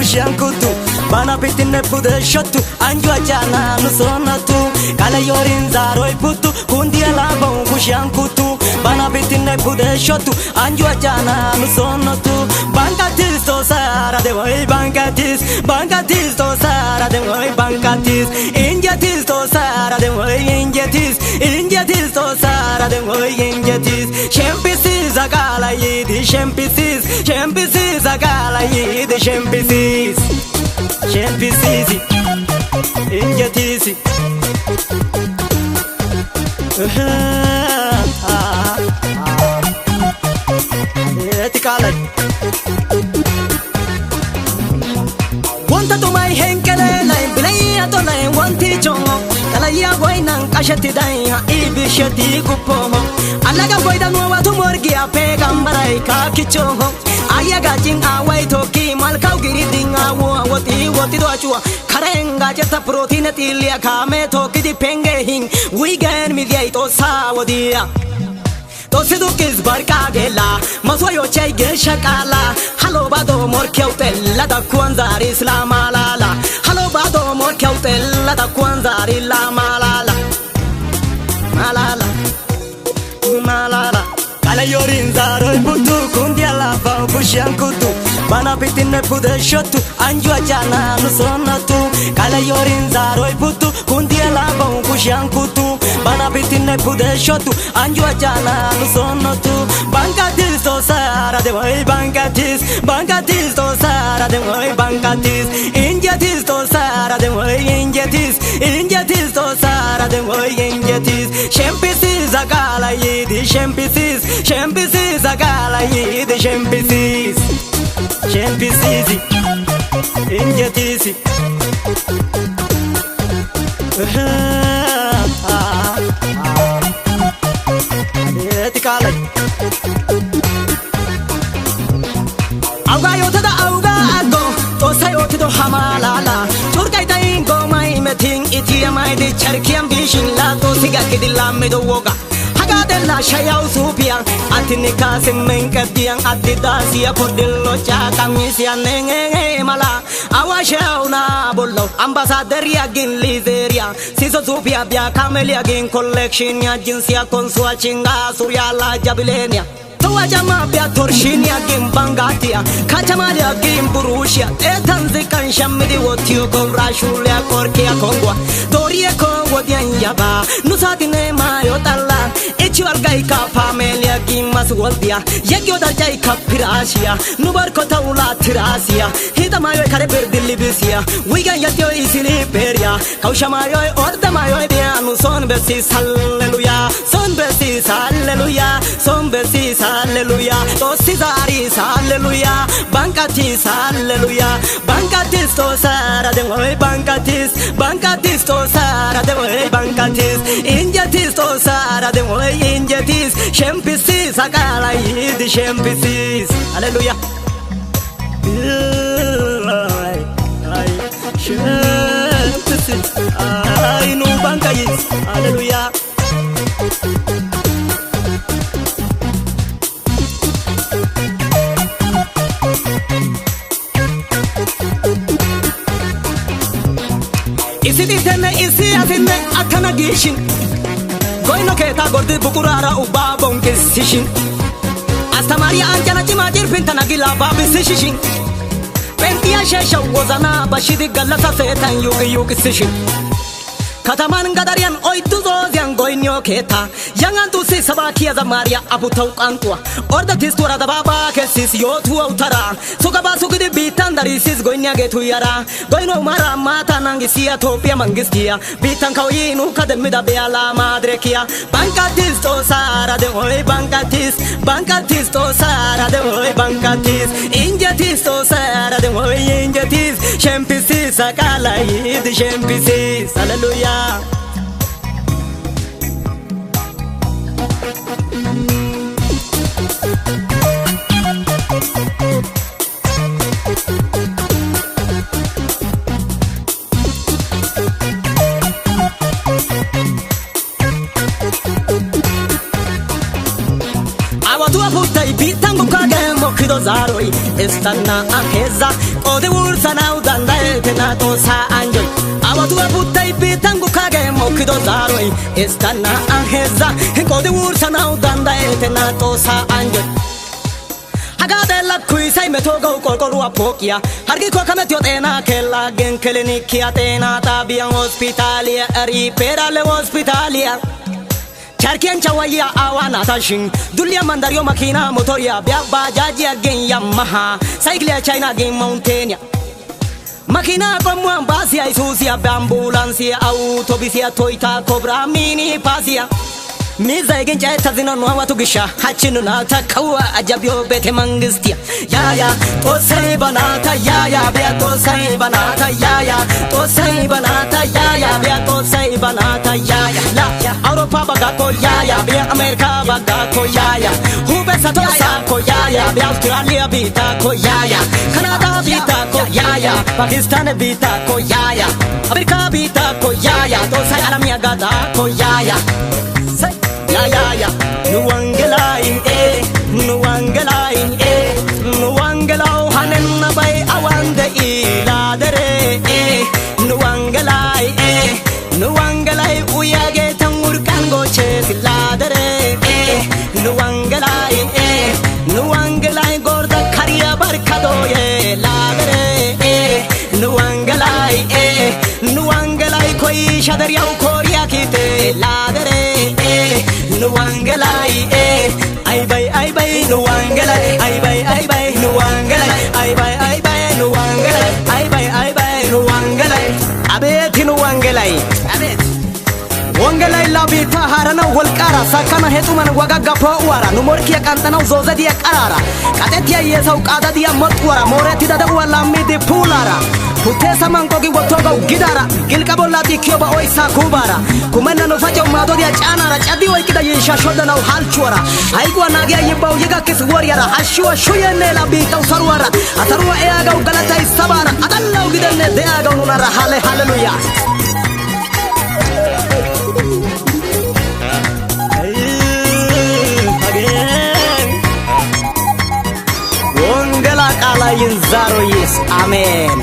bushian kutu bana pitine pude shotu anjua jana nusonatu kala yorin zaroi putu kundia labo bushian kutu bana pitine pude shotu anjua jana nusonatu bankatis to sara de boy bankatis to sara de boy bankatis injatis to sara de boy injatis to sara de boy injatis shempisis agala yidi shempisis agala yidi shempisis injatis etikala wanta to mai henkele lai bilaya to lai wanti chongo kala ya goinan kashati dai ibishati kupo alaga goida no watu morgi ape gambarai ka kichongo ayaga jing awai to ki malkau giriding awo woti do achua karenga jeta protein tilia kame to kidi penge hing weekend mi dai to sawodia to sedukis barka gela masoyo chai geshakala halo bado mor kyautella da kwanzar islam malala halo bado mor kyautella da kwanzar islam malala kala yorin zaro butu kundia la ba bushian kutu bana pitine pude shotu anjua jana nusonatu kala yorin zaro butu kundia la ba bushian kutu bana pitine pude shotu anjua jana nusonatu bankatis to sara de boy bankatis to sara de boy bankatis injatis to sara de boy injatis to sara de boy injatis shempisis agala yidi shempisis agala yidi shempisis injatis etikala auga yotada auga ago to sayotido hamalala churkai tai go mai meting itia mai de charkiam bishin la to siga kidilla medo woga haga della shayau supia atini kasim menkadiang adidasia podillo cha kamisia nenge mala awashau na bollo ambassador ya gin lizeria siso supia bia camelia gin collection ya jinsia consua chinga surya la jabilenia Tawajama bia torshinia gim bangatia Kachamalia gim burushia Etanzi kan shamidi wotio kon rashulia korkia kongwa Dorie kongwa dian yaba Nusatine mayo tala Echi wargai ka pamelia gim maswaldia Yegyo darjai ka pirasia Nubar kota ula tirasia Hita mayo kare berdili bisia Wigan yatio isili peria Kausha mayo orda mayo dianu son besis hallelujah Son besis hallelujah Son besis hallelujah to Cesaris hallelujah bankatis hallelujah bankatis to sara de boy bankatis to sara de boy bankatis injatis to sara de boy injatis shempisis agala yidi shempisis hallelujah shempisis ay no bankayis hallelujah isi atine akana gishin goino keta gordi bukurara uba bonkisishin astamaria anjana chimajir pintana gila babisishin pentia shesha wozana bashidi galata setan yugi sishin kataman gadarian oitu zozian goinyo keta yangan tu si sabakia zamaria abutau kantua orda tistura da baba kesis yotu autara sugaba sugidi bitan dari sis goinya getu yara goino mara mata nangisia topia mangistia bitan kawinu kademida beala madre kia bankatis to sara de hoy bankatis to sara de hoy bankatis injatis to sara de hoy injatis shempisis akala yid shempisis hallelujah zaroy istanna aheza qode wursanaw dandayetena Xoossa anjoy awatu abutay bitangu kage mokido zaroy istanna aheza qode wursanaw dandayetena Xoossa anjoy Hagadella kuisai metogo kolkolua pokia Hargi ko kametio tena kella gen klinikia tena tabian hospitalia riperale hospitalia Charkian chawaya awana tashin Dulia mandario makina motoria Bia bajaji gen Yamaha Cycle China gen Mountain Makina como ambasia isusia ambulancia autobisia Toyota Cobra mini pasia Miza egin chayta zino nuwa tugisha Hachinu nata kawa ajabyo bete mangistia Ya tosai banata ya bea tosai banata ya tosai banata ya bea tosai banata ya La Europa bagako ya bea Amerika bagako ya Hube sato sako ya bea Australia bitako ya Canada bitako ya Pakistan bitako ya Amerika bitako ya Tosai alamia gatako ya Nuangelain Nuangelau hanen bay awande iladere Nuangelai uyage tangurkan goche siladere Nuangelai gorda kariya barkado ye ladere Nuangelai koi shadariya korea kite ladere Nuangelai ay bay Nuangelai ay bay Nuangelai ay bay Nuangelai ay bay Nuangelai abet Nuangelai abet Wangelai labita harana walqara sakana hetuman wagaga po'wara numorkiya qantana zozadiya qarara qatetiya yesau qadadiya matwara moreti dada wala midi pulara Hutesa mangogi wotoga gidara gilka bollati kyoba oisa kubara kumena no fajo madodiya chanara chadi waikida yisha shoda na halchwara aigwa nagia yibau yiga kis warriora hashwa shuyene la bita sarwara atarwa eaga galata isabara adalla gidane deaga nunara hallelujah Wongela kala yin zaro yes amen